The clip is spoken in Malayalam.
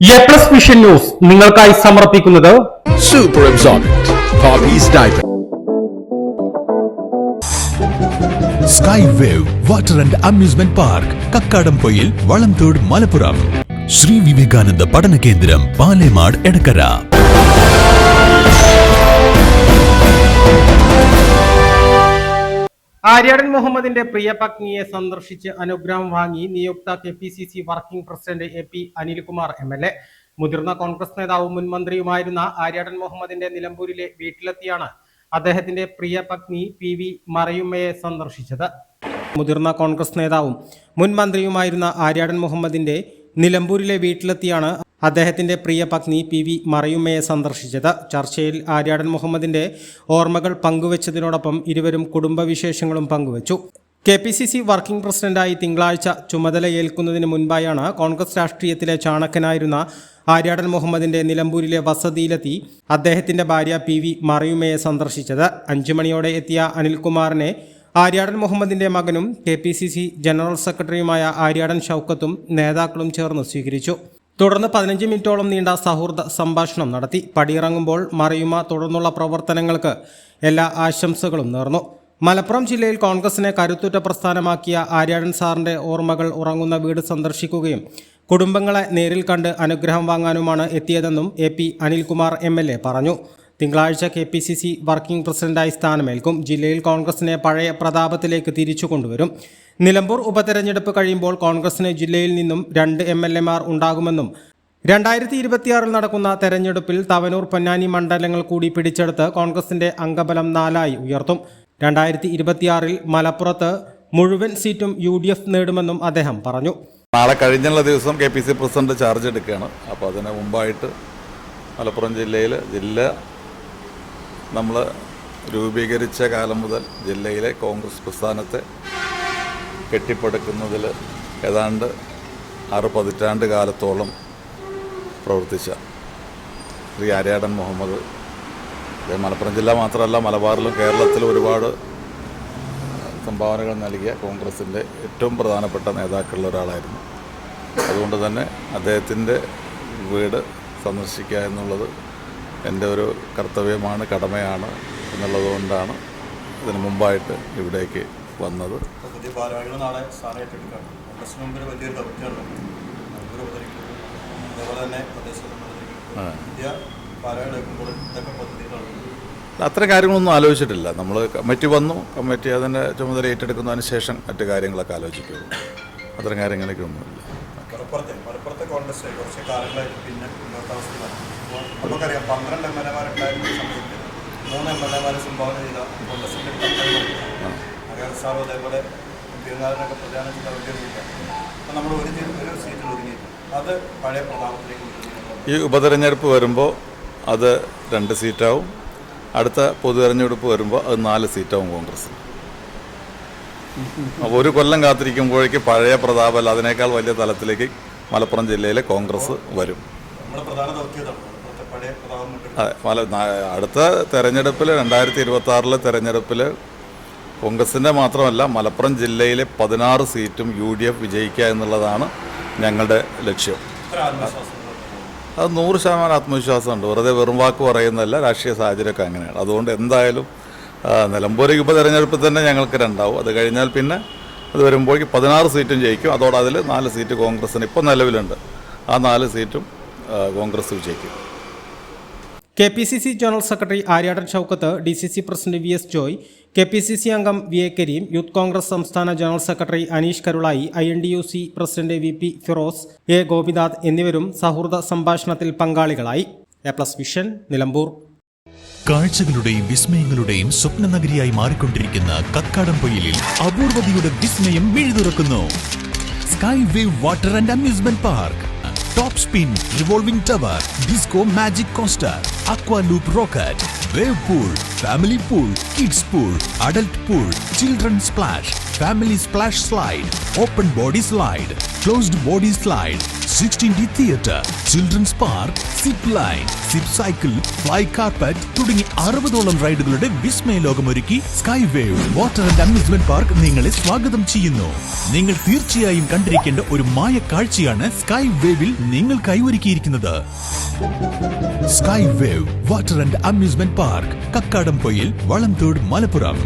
A+ വിഷൻ ന്യൂസ് നിങ്ങൾക്കായി സമർപ്പിക്കുന്നത് Super Absorbent Poppy's Diaper. Sky Wave Water and Amusement Park, Kakkadampoyil, Valamthode, Malappuram. Shri Vivekananda പഠന കേന്ദ്രം, പാലേമാട്, എടക്കര. ആര്യാടൻ മുഹമ്മദിന്റെ പ്രിയ പത്നിയെ സന്ദർശിച്ച് അനുഗ്രഹം വാങ്ങി നിയുക്ത KPCC working president AP Anilkumar MLA. മുതിർന്ന കോൺഗ്രസ് നേതാവും മുൻ മന്ത്രിയുമായിരുന്ന ആര്യാടൻ മുഹമ്മദിന്റെ നിലമ്പൂരിലെ വീട്ടിലെത്തിയാണ് അദ്ദേഹത്തിന്റെ പ്രിയ പത്നി PV മറിയുമ്മയെ സന്ദർശിച്ചത്. മുതിർന്ന കോൺഗ്രസ് നേതാവും മുൻ മന്ത്രിയുമായിരുന്ന ആര്യാടൻ മുഹമ്മദിന്റെ നിലമ്പൂരിലെ വീട്ടിലെത്തിയാണ് അദ്ദേഹത്തിന്റെ പ്രിയ പത്നി PV മറിയുമ്മയെ സന്ദർശിച്ചത്. ചർച്ചയിൽ ആര്യാടൻ മുഹമ്മദിന്റെ ഓർമ്മകൾ പങ്കുവച്ചതിനോടൊപ്പം ഇരുവരും കുടുംബവിശേഷങ്ങളും പങ്കുവച്ചു. KPCC വർക്കിംഗ് പ്രസിഡന്റായി തിങ്കളാഴ്ച ചുമതലയേൽക്കുന്നതിന് മുൻപായാണ് കോൺഗ്രസ് രാഷ്ട്രീയത്തിലെ ചാണകനായിരുന്ന ആര്യാടൻ മുഹമ്മദിന്റെ നിലമ്പൂരിലെ വസതിയിലെത്തി അദ്ദേഹത്തിന്റെ ഭാര്യ PV മറിയുമ്മയെ സന്ദർശിച്ചത്. 5 മണിയോടെ എത്തിയ അനിൽകുമാറിനെ ആര്യാടൻ മുഹമ്മദിന്റെ മകനും KPCC ജനറൽ സെക്രട്ടറിയുമായ ആര്യാടൻ ഷൗക്കത്തും നേതാക്കളും ചേർന്ന് സ്വീകരിച്ചു. തുടർന്ന് 15 മിനിറ്റോളം നീണ്ട സൗഹൃദ സംഭാഷണം നടത്തി. പടിയിറങ്ങുമ്പോൾ മറിയുമ്മ തുടർന്നുള്ള പ്രവർത്തനങ്ങൾക്ക് എല്ലാ ആശംസകളും നേർന്നു. മലപ്പുറം ജില്ലയിൽ കോൺഗ്രസിനെ കരുത്തുറ്റ പ്രസ്ഥാനമാക്കിയ ആര്യാടൻ സാറിന്റെ ഓർമ്മകൾ ഉറങ്ങുന്ന വീട് സന്ദർശിക്കുകയും കുടുംബങ്ങളെ നേരിൽ കണ്ട് അനുഗ്രഹം വാങ്ങാനുമാണ് എത്തിയതെന്നും AP അനിൽകുമാർ MLA പറഞ്ഞു. തിങ്കളാഴ്ച KPCC വർക്കിംഗ് പ്രസിഡന്റായി സ്ഥാനമേൽക്കും. ജില്ലയിൽ കോൺഗ്രസിനെ പഴയ പ്രതാപത്തിലേക്ക് തിരിച്ചു കൊണ്ടുവരും. നിലമ്പൂർ ഉപതെരഞ്ഞെടുപ്പ് കഴിയുമ്പോൾ കോൺഗ്രസിന് ജില്ലയിൽ നിന്നും 2 MLAമാർ ഉണ്ടാകുമെന്നും 2026 നടക്കുന്ന തെരഞ്ഞെടുപ്പിൽ തവനൂർ, പൊന്നാനി മണ്ഡലങ്ങൾ കൂടി പിടിച്ചെടുത്ത് കോൺഗ്രസിന്റെ അംഗബലം 4 ഉയർത്തും. 2026 മലപ്പുറത്ത് മുഴുവൻ സീറ്റും UDF നേടുമെന്നും അദ്ദേഹം പറഞ്ഞു. നാളെ കഴിഞ്ഞുള്ള ദിവസം KPCC പ്രസിഡന്റ് ചാർജ് എടുക്കുകയാണ്. അപ്പോൾ അതിന് മുമ്പായിട്ട് മലപ്പുറം ജില്ല നമ്മൾ രൂപീകരിച്ച കാലം മുതൽ ജില്ലയിലെ കോൺഗ്രസ് പ്രസ്ഥാനത്തെ കെട്ടിപ്പടുക്കുന്നതിൽ ഏതാണ്ട് 6 പതിറ്റാണ്ട് കാലത്തോളം പ്രവർത്തിച്ച ശ്രീ ആര്യാടൻ മുഹമ്മദ് മലപ്പുറം ജില്ല മാത്രമല്ല മലബാറിലും കേരളത്തിലും ഒരുപാട് സംഭാവനകൾ നൽകിയ കോൺഗ്രസിൻ്റെ ഏറ്റവും പ്രധാനപ്പെട്ട നേതാക്കളിൽ ഒരാളായിരുന്നു. അതുകൊണ്ട് തന്നെ അദ്ദേഹത്തിൻ്റെ വീട് സന്ദർശിക്കുക എന്നുള്ളത് എൻ്റെ ഒരു കർത്തവ്യമാണ്, കടമയാണ് എന്നുള്ളതുകൊണ്ടാണ് ഇതിന് മുമ്പായിട്ട് ഇവിടേക്ക് വന്നത്. പുതിയ ഭാരവാഹികൾ നാളെ സ്ഥാനമേറ്റെടുക്കുകയാണ്. കോൺഗ്രസിന് മുമ്പിൽ വലിയൊരു ദൗത്യമാണ്. അതേപോലെ തന്നെ പുതിയ ഭാരവാഹികളെടുക്കുമ്പോൾ ഇതൊക്കെ പദ്ധതികളാണ്. അത്തരം കാര്യങ്ങളൊന്നും ആലോചിച്ചിട്ടില്ല. നമ്മൾ കമ്മിറ്റി വന്നു, കമ്മിറ്റി അതിൻ്റെ ചുമതല ഏറ്റെടുക്കുന്നതിന് ശേഷം മറ്റു കാര്യങ്ങളൊക്കെ ആലോചിക്കുള്ളൂ. അത്തരം കാര്യങ്ങളൊക്കെ ഒന്നുമില്ല. മലപ്പുറത്തെ കോൺഗ്രസ് കുറച്ച് കാലങ്ങളായിട്ട് പിന്നെ മുന്നോട്ടാവസ്ഥയിലാണ്. നമുക്കറിയാം 12 MLAമാരുണ്ടായിരുന്ന സമയത്ത് 3 MLAമാരെ സംഭാവന ചെയ്ത കോൺഗ്രസിൻ്റെ സാറും അതേപോലെ തിരുനാളിനൊക്കെ പ്രചാരണം ചെയ്ത വലിയൊരുമില്ല. അപ്പം നമ്മൾ ഒരു സീറ്റിൽ ഒതുങ്ങിയിട്ട് അത് പഴയ പ്രതാപത്തിലേക്ക്. ഈ ഉപതെരഞ്ഞെടുപ്പ് വരുമ്പോൾ അത് 2 സീറ്റാവും. അടുത്ത പൊതു തെരഞ്ഞെടുപ്പ് വരുമ്പോൾ അത് 4 സീറ്റാവും കോൺഗ്രസ്. അപ്പോൾ ഒരു കൊല്ലം കാത്തിരിക്കുമ്പോഴേക്ക് പഴയ പ്രതാപമല്ല, അതിനേക്കാൾ വലിയ തലത്തിലേക്ക് മലപ്പുറം ജില്ലയിലെ കോൺഗ്രസ് വരും. അടുത്ത തെരഞ്ഞെടുപ്പിൽ 2026 തെരഞ്ഞെടുപ്പിൽ കോൺഗ്രസിൻ്റെ മാത്രമല്ല മലപ്പുറം ജില്ലയിലെ 16 സീറ്റും UDF വിജയിക്കുക എന്നുള്ളതാണ് ഞങ്ങളുടെ ലക്ഷ്യം. അത് 100% ആത്മവിശ്വാസമുണ്ട്. വെറുതെ വെറും വാക്ക് പറയുന്നതല്ല, രാഷ്ട്രീയ സാഹചര്യമൊക്കെ അങ്ങനെയാണ്. അതുകൊണ്ട് എന്തായാലും നിലമ്പൂർ ഉപതെരഞ്ഞെടുപ്പിൽ തന്നെ ഞങ്ങൾക്ക് 2 അത് കഴിഞ്ഞാൽ പിന്നെ അത് വരുമ്പോഴേക്ക് 16 സീറ്റും ജയിക്കും. അതോടെ അതിൽ 4 സീറ്റ് കോൺഗ്രസിന് ഇപ്പോൾ നിലവിലുണ്ട്. ആ 4 സീറ്റും കോൺഗ്രസ് വിജയിക്കും. KPCC general secretary Aryadan Shoukath, DCC president VS Joy, KPCC അംഗം VA കരീം, യൂത്ത് കോൺഗ്രസ് സംസ്ഥാന general secretary Aneesh Karulai, INDUC president VP Firoz, A Gopinath എന്നിവരും സൗഹൃദ സംഭാഷണത്തിൽ പങ്കാളികളായി. A+ vision, Nilambur. കാഴ്ചകളുടെയും വിസ്മയങ്ങളുടെയും സ്വപ്ന നഗരിയായി മാറിക്കൊണ്ടിരിക്കുന്ന കക്കാടംപൊയിലിൽ അപൂർവതയുടെ വിസ്മയം മിഴിതുറക്കുന്നു. Sky Wave water and amusement park, top spin revolving tower, disco magic coaster, aqua loop rocket, wave pool, family pool, kids pool, adult pool, children splash, family splash slide, open body slide, closed body slide, 16D theatre, children's park, zip line, zip cycle, fly carpet തുടങ്ങി 60ഓളം റൈഡുകളുടെ വിസ്മയ ലോകമൊരുക്കി Sky Wave water and amusement park നിങ്ങളെ സ്വാഗതം ചെയ്യുന്നു. നിങ്ങൾ തീർച്ചയായും കണ്ടിരിക്കേണ്ട ഒരു മായ കാഴ്ചയാണ് സ്കൈ വേവിൽ നിങ്ങൾക്കായി ഒരുക്കിയിരിക്കുന്നത്. Sky Wave water and amusement park, Kakkadampoyil, Valamthode, Malappuram.